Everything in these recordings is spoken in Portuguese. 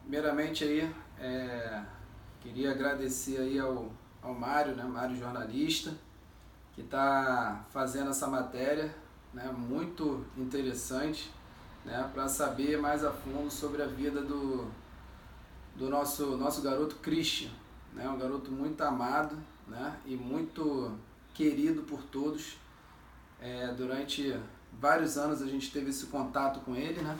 Primeiramente aí, queria agradecer aí ao Mário, né, Mário jornalista, que está fazendo essa matéria, né, muito interessante, né, para saber mais a fundo sobre a vida do nosso garoto Christian, né, um garoto muito amado, né, e muito querido por todos. Durante vários anos a gente teve esse contato com ele, né?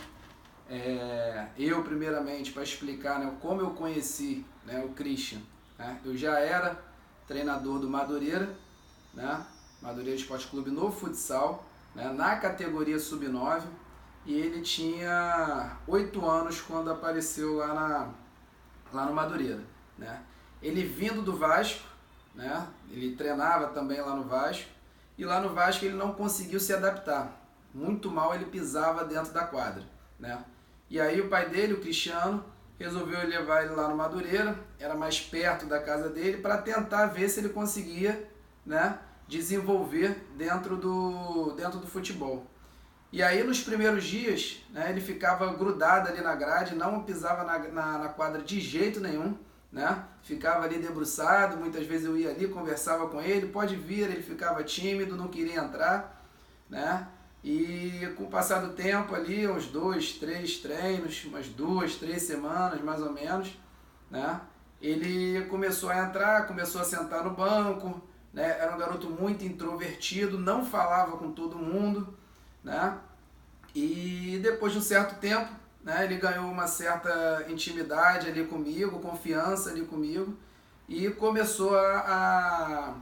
Eu primeiramente, para explicar, né, como eu conheci, né, o Christian, né? Eu já era treinador do Madureira, né, Madureira Esporte Clube no futsal, né, na categoria sub-9, e ele tinha 8 anos quando apareceu lá no Madureira, né? Ele vindo do Vasco, né, ele treinava também lá no Vasco, e lá no Vasco ele não conseguiu se adaptar, muito mal ele pisava dentro da quadra, né? E aí o pai dele, o Cristiano, resolveu levar ele lá no Madureira, era mais perto da casa dele, para tentar ver se ele conseguia, né, desenvolver dentro do futebol. E aí nos primeiros dias, né, ele ficava grudado ali na grade, não pisava na quadra de jeito nenhum, né? Ficava ali debruçado, muitas vezes eu ia ali, conversava com ele, pode vir, ele ficava tímido, não queria entrar, né? E com o passar do tempo ali, uns 2, 3 treinos, umas 2, 3 semanas mais ou menos, né? Ele começou a entrar, começou a sentar no banco, né? Era um garoto muito introvertido, não falava com todo mundo, né? E depois de um certo tempo, né, ele ganhou uma certa intimidade ali comigo, confiança ali comigo, e começou a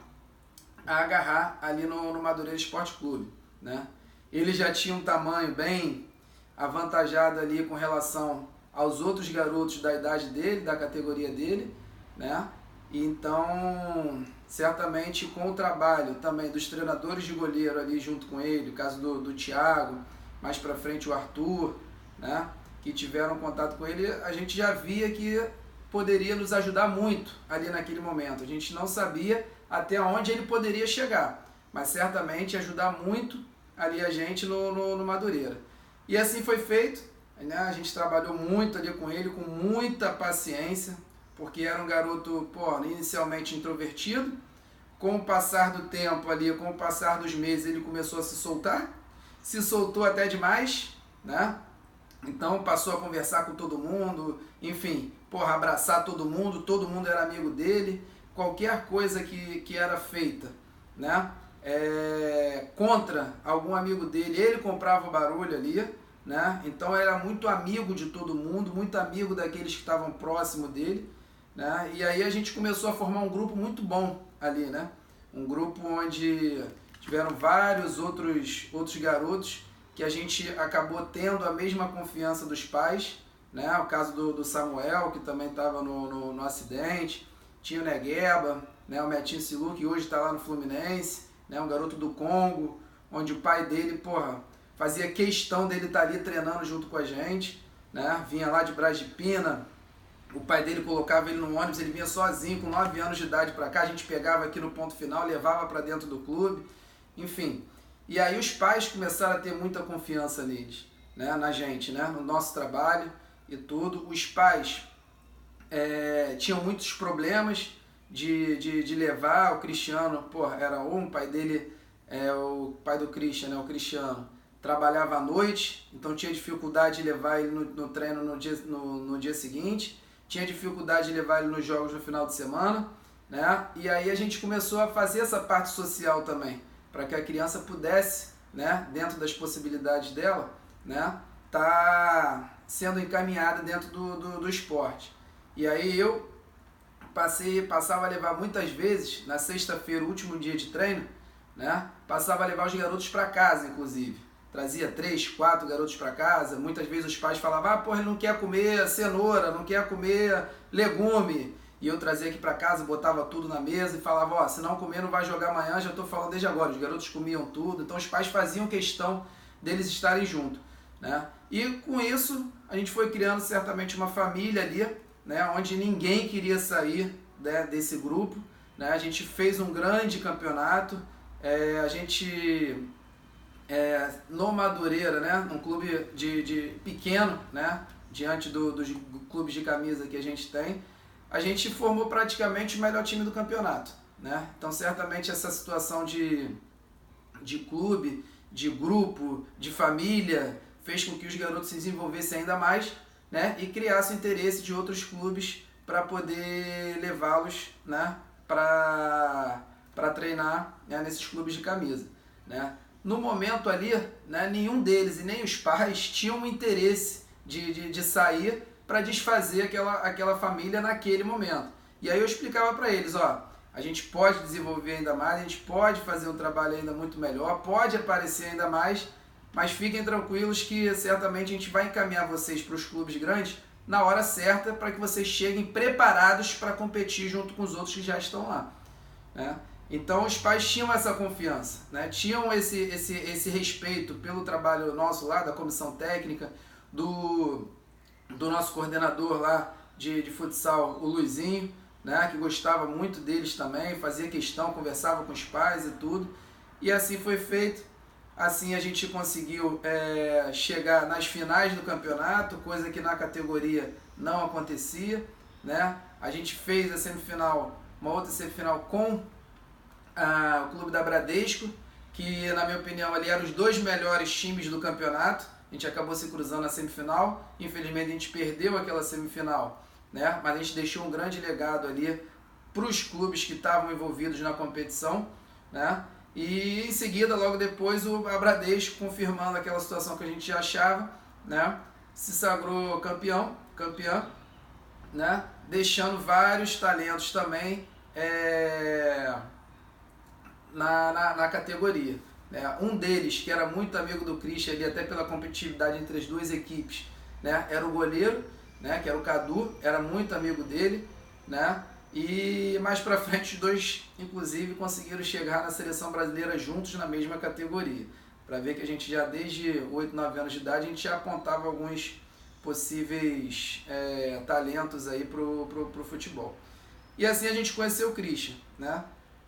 agarrar ali no Madureira Esporte Clube, né? Ele já tinha um tamanho bem avantajado ali com relação aos outros garotos da idade dele, da categoria dele, né? E então, certamente com o trabalho também dos treinadores de goleiro ali junto com ele, o caso do Thiago, mais pra frente o Arthur, né, que tiveram contato com ele, a gente já via que poderia nos ajudar muito ali naquele momento. A gente não sabia até onde ele poderia chegar, mas certamente ajudar muito ali a gente no Madureira. E assim foi feito, né? A gente trabalhou muito ali com ele, com muita paciência, porque era um garoto, inicialmente introvertido. Com o passar do tempo ali, com o passar dos meses, ele começou a se soltou até demais, né? Então passou a conversar com todo mundo, enfim, abraçar todo mundo era amigo dele, qualquer coisa que era feita, né, contra algum amigo dele, ele comprava o barulho ali, né? Então era muito amigo de todo mundo, muito amigo daqueles que estavam próximo dele, né? E aí a gente começou a formar um grupo muito bom ali, né? Um grupo onde tiveram vários outros garotos que a gente acabou tendo a mesma confiança dos pais, né? O caso do Samuel, que também estava no acidente, tinha o Negueba, né? O Metinho Silu, que hoje está lá no Fluminense, né? Um garoto do Congo, onde o pai dele, fazia questão dele estar ali treinando junto com a gente, né? Vinha lá de Braz de Pina, o pai dele colocava ele no ônibus, ele vinha sozinho, com 9 anos de idade para cá, a gente pegava aqui no ponto final, levava para dentro do clube, enfim. E aí os pais começaram a ter muita confiança neles, né, na gente, né, no nosso trabalho e tudo. Os pais tinham muitos problemas de levar o Cristiano, era um pai dele, o pai do Christian, né, o Cristiano, trabalhava à noite, então tinha dificuldade de levar ele no treino no dia seguinte, tinha dificuldade de levar ele nos jogos no final de semana, né? E aí a gente começou a fazer essa parte social também, para que a criança pudesse, né, dentro das possibilidades dela, né, tá sendo encaminhada dentro do esporte. E aí eu passava a levar muitas vezes, na sexta-feira, o último dia de treino, né, passava a levar os garotos para casa, inclusive. Trazia 3, 4 garotos para casa, muitas vezes os pais falavam, ele não quer comer cenoura, não quer comer legume, e eu trazia aqui para casa, botava tudo na mesa e falava, se não comer não vai jogar amanhã, já estou falando desde agora, os garotos comiam tudo, então os pais faziam questão deles estarem juntos, né? E com isso a gente foi criando certamente uma família ali, né, onde ninguém queria sair, né, desse grupo, né? A gente fez um grande campeonato, a gente... no Madureira, né, num clube de pequeno, né, diante dos clubes de camisa que a gente formou praticamente o melhor time do campeonato, né? Então certamente essa situação de clube, de grupo, de família, fez com que os garotos se desenvolvessem ainda mais, né? E criassem interesse de outros clubes para poder levá-los, né? Para treinar, né? Nesses clubes de camisa, né? No momento ali, né? Nenhum deles e nem os pais tinham interesse de sair para desfazer aquela família naquele momento. E aí eu explicava para eles, ó, a gente pode desenvolver ainda mais, a gente pode fazer um trabalho ainda muito melhor, pode aparecer ainda mais, mas fiquem tranquilos que certamente a gente vai encaminhar vocês para os clubes grandes na hora certa para que vocês cheguem preparados para competir junto com os outros que já estão lá, né? Então os pais tinham essa confiança, né? Tinham esse respeito pelo trabalho nosso lá, da comissão técnica, do nosso coordenador lá de futsal, o Luizinho, né? Que gostava muito deles também, fazia questão, conversava com os pais e tudo. E assim foi feito. Assim a gente conseguiu chegar nas finais do campeonato, coisa que na categoria não acontecia, né? A gente fez a semifinal, uma outra semifinal com o Clube da Bradesco, que na minha opinião ali eram os dois melhores times do campeonato. A gente acabou se cruzando na semifinal, infelizmente a gente perdeu aquela semifinal, né? Mas a gente deixou um grande legado ali para os clubes que estavam envolvidos na competição, né? E em seguida, logo depois, a Bradesco, confirmando aquela situação que a gente já achava, né? Se sagrou campeã, né? Deixando vários talentos também na categoria. Um deles, que era muito amigo do Christian, ali, até pela competitividade entre as duas equipes, né? Era o goleiro, né? Que era o Cadu, era muito amigo dele, né? E mais pra frente os dois, inclusive, conseguiram chegar na seleção brasileira juntos na mesma categoria. Para ver que a gente já desde 8, 9 anos de idade, a gente já apontava alguns possíveis talentos aí pro futebol. E assim a gente conheceu o Christian, né?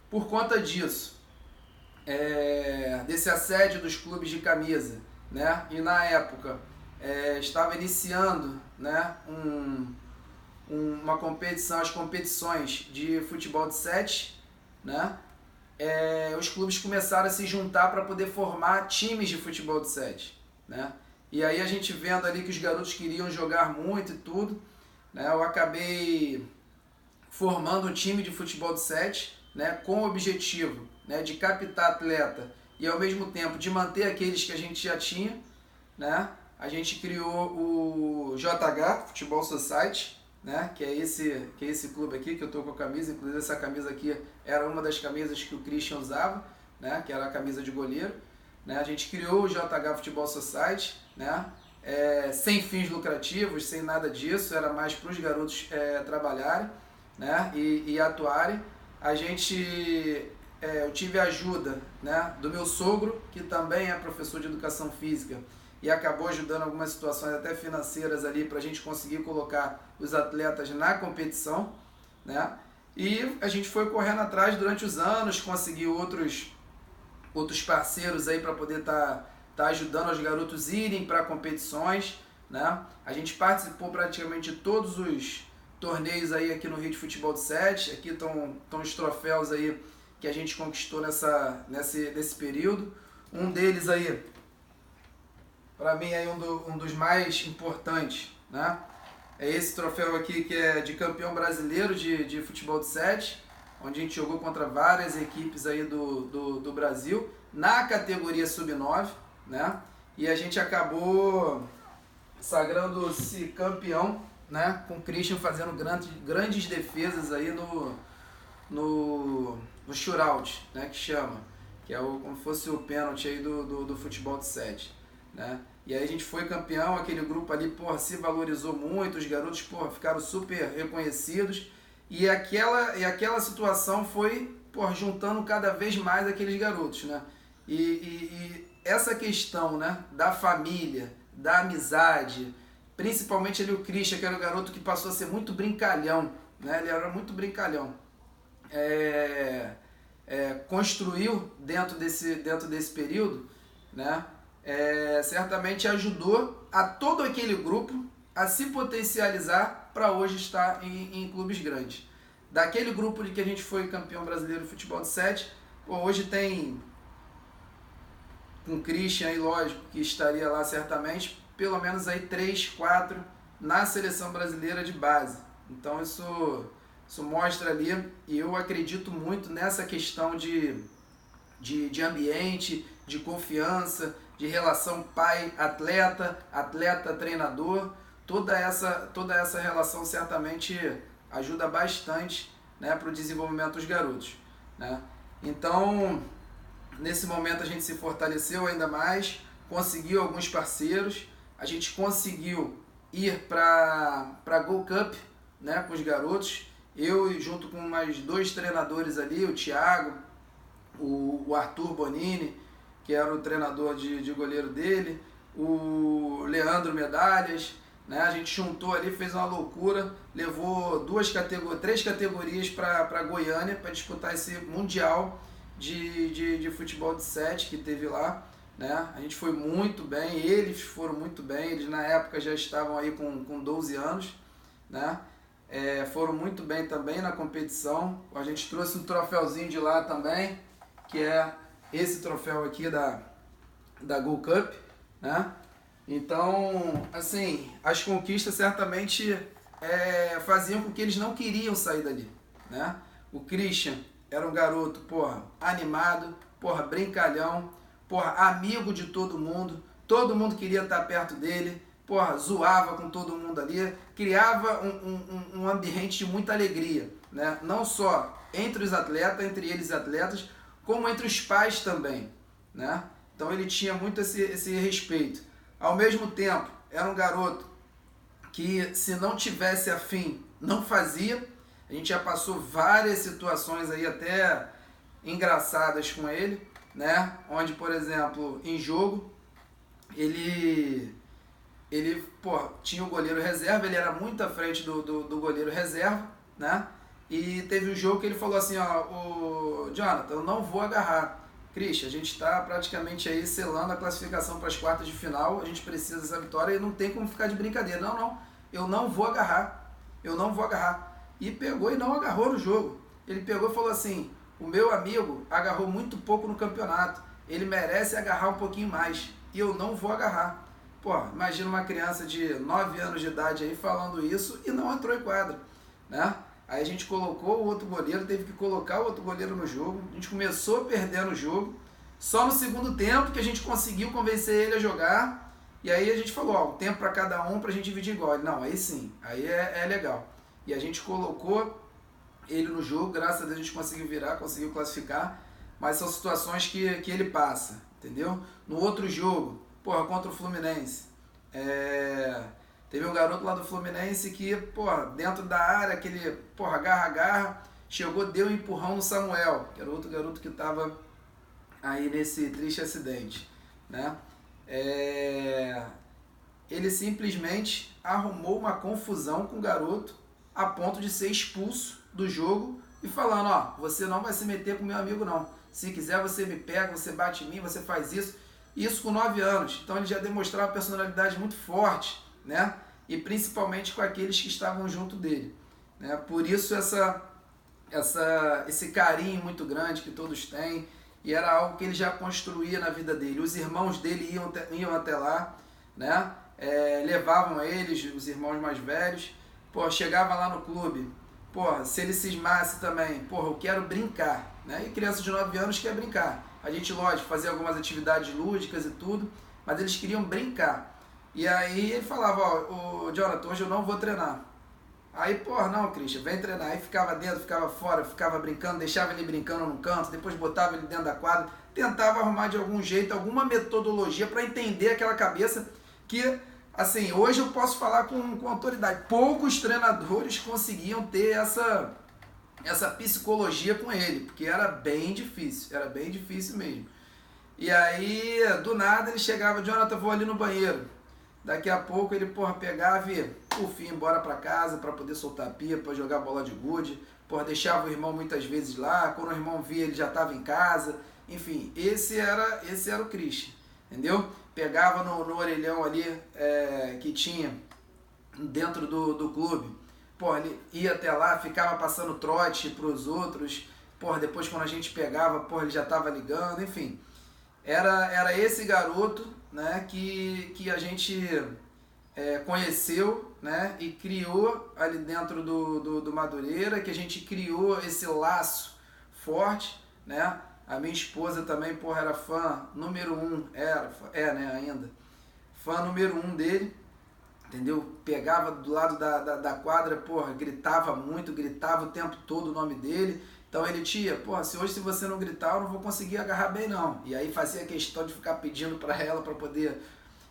Por conta disso, desse assédio dos clubes de camisa, né? E na época estava iniciando, né? Uma competição, as competições de futebol de 7, né? Os clubes começaram a se juntar para poder formar times de futebol de 7, né? E aí a gente vendo ali que os garotos queriam jogar muito e tudo, né? Eu acabei formando um time de futebol de 7, né? Com o objetivo, né? De captar atleta e ao mesmo tempo de manter aqueles que a gente já tinha, né? A gente criou o JH, Futebol Society, né? Que é esse clube aqui que eu tô com a camisa. Inclusive essa camisa aqui era uma das camisas que o Christian usava, né? Que era a camisa de goleiro, né? A gente criou o JH Futebol Society, né? Sem fins lucrativos, sem nada disso, era mais para os garotos trabalharem, né? E atuarem. Eu tive a ajuda, né? Do meu sogro, que também é professor de educação física, e acabou ajudando algumas situações até financeiras ali para a gente conseguir colocar os atletas na competição, né? E a gente foi correndo atrás durante os anos, conseguiu outros parceiros aí para poder tá ajudando os garotos irem para competições, né? A gente participou praticamente de todos os torneios aí aqui no Rio de Futebol de 7, aqui estão os troféus aí que a gente conquistou nesse período. Um deles aí, para mim, é um dos mais importantes, né? É esse troféu aqui que é de campeão brasileiro de futebol de 7, onde a gente jogou contra várias equipes aí do Brasil, na categoria sub-9, né? E a gente acabou sagrando-se campeão, né? Com o Christian fazendo grandes defesas aí no shootout, né? Que chama, que é como se fosse o pênalti aí do futebol de 7. Né? E aí a gente foi campeão, aquele grupo ali, porra, se valorizou muito, os garotos, porra, ficaram super reconhecidos, e aquela situação foi, porra, juntando cada vez mais aqueles garotos, né? E essa questão, né, da família, da amizade, principalmente ali o Christian, que era o garoto que passou a ser muito brincalhão, né? Ele era muito brincalhão. Construiu dentro desse período, né? Certamente ajudou a todo aquele grupo a se potencializar para hoje estar em clubes grandes. Daquele grupo de que a gente foi campeão brasileiro de futebol de 7, hoje tem um Christian aí, lógico, que estaria lá certamente, pelo menos aí 3, 4 na seleção brasileira de base. Então isso mostra ali, e eu acredito muito nessa questão de ambiente, de confiança, de relação pai-atleta, atleta-treinador. Toda essa relação certamente ajuda bastante, né, para o desenvolvimento dos garotos, né? Então, nesse momento a gente se fortaleceu ainda mais, conseguiu alguns parceiros, a gente conseguiu ir para a Gold Cup, né, com os garotos, eu junto com mais 2 treinadores ali, o Thiago, o Arthur Bonini, que era o treinador de goleiro dele, o Leandro Medalhas, né? A gente juntou ali, fez uma loucura, levou 3 categorias para Goiânia para disputar esse Mundial de futebol de 7 que teve lá, né? A gente foi muito bem, eles foram muito bem, eles na época já estavam aí com 12 anos, né? Foram muito bem também na competição. A gente trouxe um troféuzinho de lá também, que é esse troféu aqui da Gold Cup, né? Então, assim, as conquistas certamente faziam com que eles não queriam sair dali, né? O Christian era um garoto, porra, animado, porra, brincalhão, porra, amigo de todo mundo queria estar perto dele, porra, zoava com todo mundo ali, criava um ambiente de muita alegria, né? Não só entre os atletas, entre eles atletas, como entre os pais também, né? Então ele tinha muito esse respeito. Ao mesmo tempo, era um garoto que, se não tivesse afim, não fazia. A gente já passou várias situações aí até engraçadas com ele, né? Onde, por exemplo, em jogo, ele tinha o goleiro reserva, ele era muito à frente do goleiro reserva, né? E teve um jogo que ele falou assim, ó, Jonathan, eu não vou agarrar. Christian, a gente está praticamente aí selando a classificação para as quartas de final, a gente precisa dessa vitória e não tem como ficar de brincadeira. Não, eu não vou agarrar, E pegou e não agarrou no jogo. Ele pegou e falou assim, o meu amigo agarrou muito pouco no campeonato, ele merece agarrar um pouquinho mais, e eu não vou agarrar. Pô, imagina uma criança de 9 anos de idade aí falando isso e não entrou em quadra, né? Aí a gente colocou o outro goleiro, teve que colocar o outro goleiro no jogo. A gente começou perdendo o jogo. Só no segundo tempo que a gente conseguiu convencer ele a jogar. E aí a gente falou, ó, um tempo para cada um pra gente dividir igual. Ele, não, aí sim, aí é legal. E a gente colocou ele no jogo, graças a Deus a gente conseguiu virar, conseguiu classificar. Mas são situações que ele passa, entendeu? No outro jogo, porra, contra o Fluminense, teve um garoto lá do Fluminense que, porra, dentro da área, aquele, porra, agarra, chegou, deu um empurrão no Samuel, que era outro garoto que estava aí nesse triste acidente, né? Ele simplesmente arrumou uma confusão com o garoto a ponto de ser expulso do jogo e falando, ó, você não vai se meter com meu amigo não, se quiser você me pega, você bate em mim, você faz isso com 9 anos, então ele já demonstrava uma personalidade muito forte, né? E principalmente com aqueles que estavam junto dele, né? Por isso esse carinho muito grande que todos têm, e era algo que ele já construía na vida dele. Os irmãos dele iam até lá, né? Levavam eles, os irmãos mais velhos, pô, chegava lá no clube, pô, se ele cismasse também, pô, eu quero brincar, né? E criança de 9 anos quer brincar. A gente, lógico, fazia algumas atividades lúdicas e tudo, mas eles queriam brincar. E aí ele falava, ó, Jonathan, hoje eu não vou treinar. Aí, porra, não, Christian, vem treinar. Aí ficava dentro, ficava fora, ficava brincando, deixava ele brincando num canto, depois botava ele dentro da quadra, tentava arrumar de algum jeito, alguma metodologia para entender aquela cabeça que, assim, hoje eu posso falar com autoridade. Poucos treinadores conseguiam ter essa psicologia com ele, porque era bem difícil mesmo. E aí, do nada, ele chegava, Jonathan, vou ali no banheiro. Daqui a pouco ele, porra, pegava e, por fim, embora pra casa pra poder soltar a pipa, jogar bola de gude. Porra, deixava o irmão muitas vezes lá, quando o irmão via ele já estava em casa. Enfim, esse era o Christian, entendeu? Pegava no orelhão ali que tinha dentro do clube. Porra, ele ia até lá, ficava passando trote pros outros. Porra, depois quando a gente pegava, porra, ele já tava ligando, enfim. Era esse garoto, né, que a gente conheceu, né, e criou ali dentro do Madureira, que a gente criou esse laço forte, né. A minha esposa também, porra, era fã número 1, né, ainda, fã número 1 dele, entendeu? Pegava do lado da quadra, porra, gritava muito, gritava o tempo todo o nome dele. Então ele, tia, porra, se você não gritar, eu não vou conseguir agarrar bem não. E aí fazia questão de ficar pedindo para ela para poder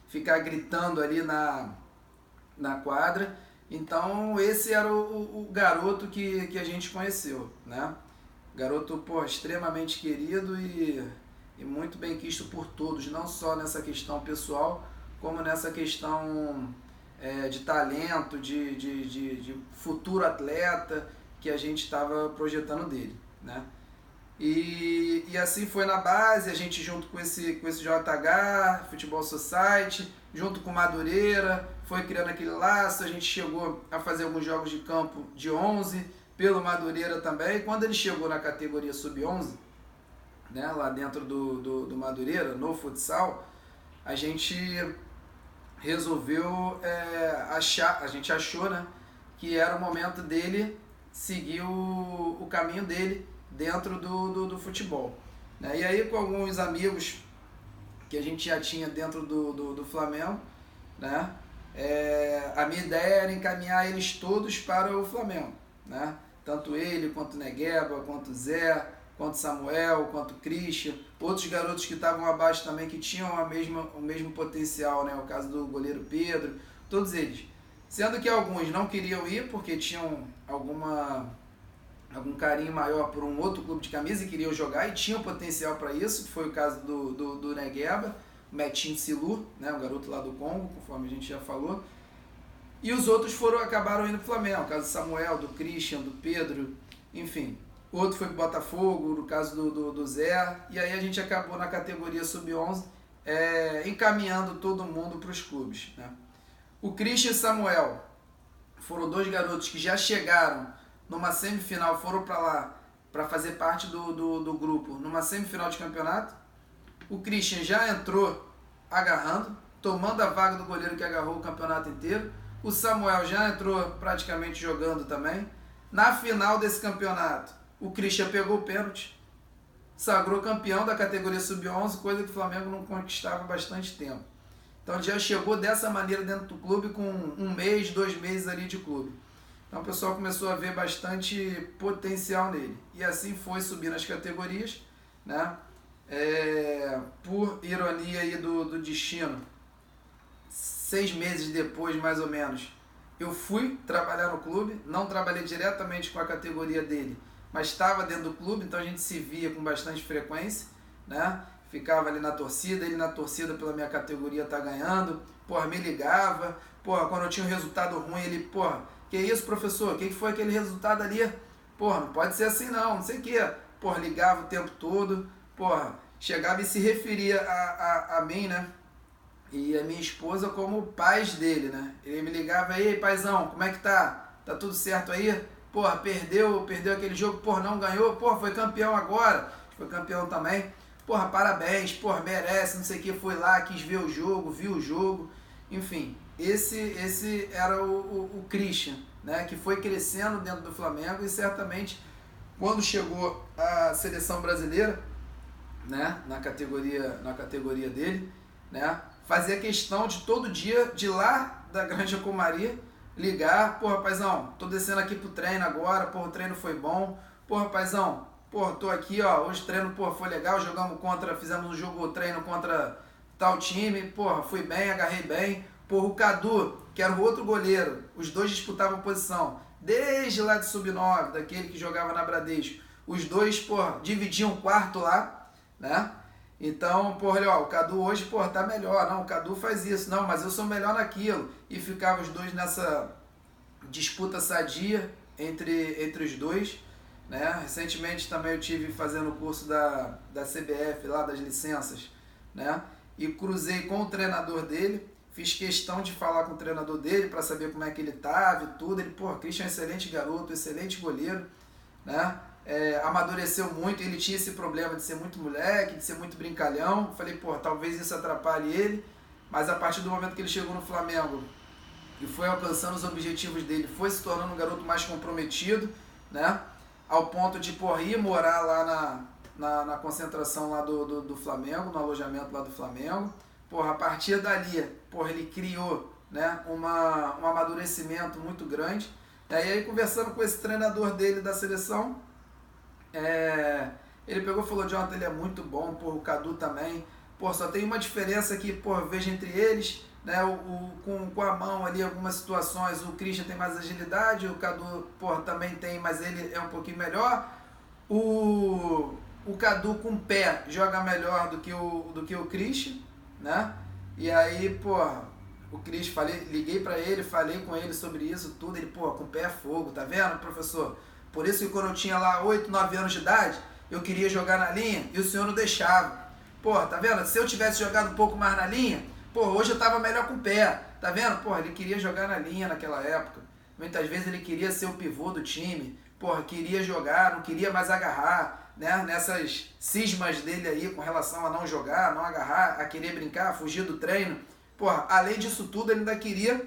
ficar gritando ali na quadra. Então esse era o garoto que a gente conheceu, né? Garoto, porra, extremamente querido e muito bem quisto por todos, não só nessa questão pessoal, como nessa questão de talento, de futuro atleta que a gente estava projetando dele, né? E assim foi na base, a gente junto com esse JH, Futebol Society, junto com Madureira, foi criando aquele laço, a gente chegou a fazer alguns jogos de campo de 11, pelo Madureira também. Quando ele chegou na categoria Sub-11, né, lá dentro do Madureira, no futsal, a gente resolveu a gente achou, né, que era o momento dele seguir o caminho dele dentro do futebol, né? E aí com alguns amigos que a gente já tinha dentro do Flamengo, né, a minha ideia era encaminhar eles todos para o Flamengo, né? Tanto ele, quanto o Negueba, quanto o Zé, quanto o Samuel, quanto o Christian, outros garotos que estavam abaixo também, que tinham o mesmo potencial, né? O caso do goleiro Pedro, todos eles. Sendo que alguns não queriam ir porque tinham algum carinho maior por um outro clube de camisa e queriam jogar e tinham potencial para isso, que foi o caso do Negueba, Metin Silu, né? Um garoto lá do Congo, conforme a gente já falou. E os outros acabaram indo para o Flamengo, o caso do Samuel, do Christian, do Pedro, enfim. O outro foi para o Botafogo, no caso do Zé. E aí a gente acabou na categoria Sub-11 encaminhando todo mundo para os clubes, né? O Christian e o Samuel foram dois garotos que já chegaram numa semifinal, foram para lá para fazer parte do grupo numa semifinal de campeonato. O Christian já entrou agarrando, tomando a vaga do goleiro que agarrou o campeonato inteiro. O Samuel já entrou praticamente jogando também. Na final desse campeonato, o Christian pegou o pênalti, sagrou campeão da categoria Sub-11, coisa que o Flamengo não conquistava há bastante tempo. Então já chegou dessa maneira dentro do clube com 1 mês, 2 meses ali de clube. Então o pessoal começou a ver bastante potencial nele. E assim foi subir nas categorias, né? Por ironia aí do destino, 6 meses depois, mais ou menos, eu fui trabalhar no clube, não trabalhei diretamente com a categoria dele, mas estava dentro do clube, então a gente se via com bastante frequência, né? Ficava ali na torcida, ele na torcida pela minha categoria tá ganhando, porra, me ligava, porra, quando eu tinha um resultado ruim, ele, porra, que isso, professor, o que foi aquele resultado ali? Porra, não pode ser assim não sei o que, porra, ligava o tempo todo, porra, chegava e se referia a mim, né? E a minha esposa como pais dele, né? Ele me ligava, ei, paizão, como é que tá? Tá tudo certo aí? Porra, perdeu aquele jogo, porra, não ganhou, porra, foi campeão agora, foi campeão também, porra, parabéns, porra, merece, não sei o que, foi lá, quis ver o jogo, viu o jogo, enfim, esse era o Christian, né? Que foi crescendo dentro do Flamengo e certamente quando chegou a seleção brasileira, né? Na categoria dele, né? Fazia questão de todo dia, de lá da Granja Comaria, ligar, porra, paizão, tô descendo aqui pro treino agora, porra, o treino foi bom, porra, paizão, porra, tô aqui, ó, hoje o treino, porra, foi legal, fizemos um jogo, treino contra tal time, porra, fui bem, agarrei bem, porra, o Cadu, que era o outro goleiro, os dois disputavam posição, desde lá de Sub-9, daquele que jogava na Bradesco, os dois, porra, dividiam um quarto lá, né? Então, porra, olha, ó, o Cadu hoje, porra, tá melhor, não, o Cadu faz isso, não, mas eu sou melhor naquilo. E ficavam os dois nessa disputa sadia entre os dois, né? Recentemente também eu tive fazendo o curso da CBF lá, das licenças, né? E cruzei com o treinador dele, fiz questão de falar com o treinador dele para saber como é que ele estava e tudo. Ele, pô, Christian é um excelente garoto, excelente goleiro, né? Amadureceu muito, ele tinha esse problema de ser muito moleque, de ser muito brincalhão. Falei, pô, talvez isso atrapalhe ele, mas a partir do momento que ele chegou no Flamengo e foi alcançando os objetivos dele, foi se tornando um garoto mais comprometido, né? Ao ponto de, pô, ir morar lá na concentração lá do Flamengo, no alojamento lá do Flamengo. Porra, a partir dali, porra, ele criou, né, um amadurecimento muito grande. E aí, conversando com esse treinador dele da seleção, ele pegou e falou, Jonathan, ele é muito bom, porra, o Cadu também. Porra, só tem uma diferença que, porra, vejo entre eles, né, com a mão ali, algumas situações, o Christian tem mais agilidade, o Cadu, porra, também tem, mas ele é um pouquinho melhor. O Cadu com o pé joga melhor do que o Christian, né? E aí, porra, o Cris, liguei pra ele, falei com ele sobre isso, tudo. Ele, porra, com o pé é fogo, tá vendo, professor? Por isso que quando eu tinha lá 8, 9 anos de idade, eu queria jogar na linha e o senhor não deixava. Porra, tá vendo? Se eu tivesse jogado um pouco mais na linha, porra, hoje eu tava melhor com o pé, tá vendo? Porra, ele queria jogar na linha naquela época. Muitas vezes ele queria ser o pivô do time, porra, queria jogar, não queria mais agarrar, né? Nessas cismas dele aí com relação a não jogar, não agarrar, a querer brincar, fugir do treino. Porra, além disso tudo, ele ainda queria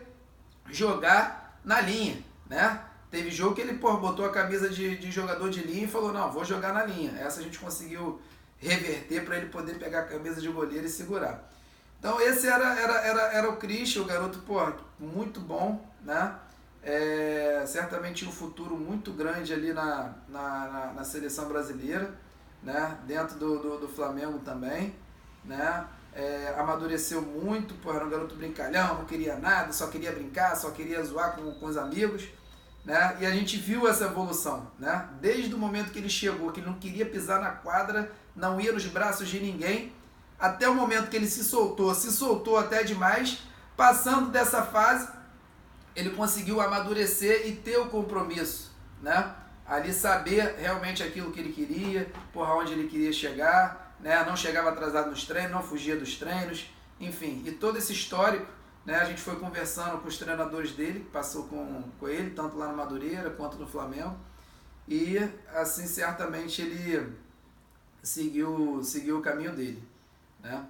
jogar na linha, né? Teve jogo que ele, porra, botou a camisa de jogador de linha e falou, não, vou jogar na linha. Essa a gente conseguiu reverter para ele poder pegar a camisa de goleiro e segurar. Então esse era o Christian, o garoto, porra, muito bom, né? Certamente um futuro muito grande ali na seleção brasileira, né? Dentro do Flamengo também, né? Amadureceu muito, porra, era um garoto brincalhão, não queria nada, só queria brincar, só queria zoar com os amigos, né? E a gente viu essa evolução, né? Desde o momento que ele chegou, que ele não queria pisar na quadra, não ia nos braços de ninguém, até o momento que ele se soltou até demais. Passando dessa fase, ele conseguiu amadurecer e ter o compromisso, né? Ali saber realmente aquilo que ele queria, por onde ele queria chegar, né? Não chegava atrasado nos treinos, não fugia dos treinos, enfim. E todo esse histórico, né? A gente foi conversando com os treinadores dele, que passou com ele, tanto lá no Madureira quanto no Flamengo. E assim, certamente ele seguiu o caminho dele, né?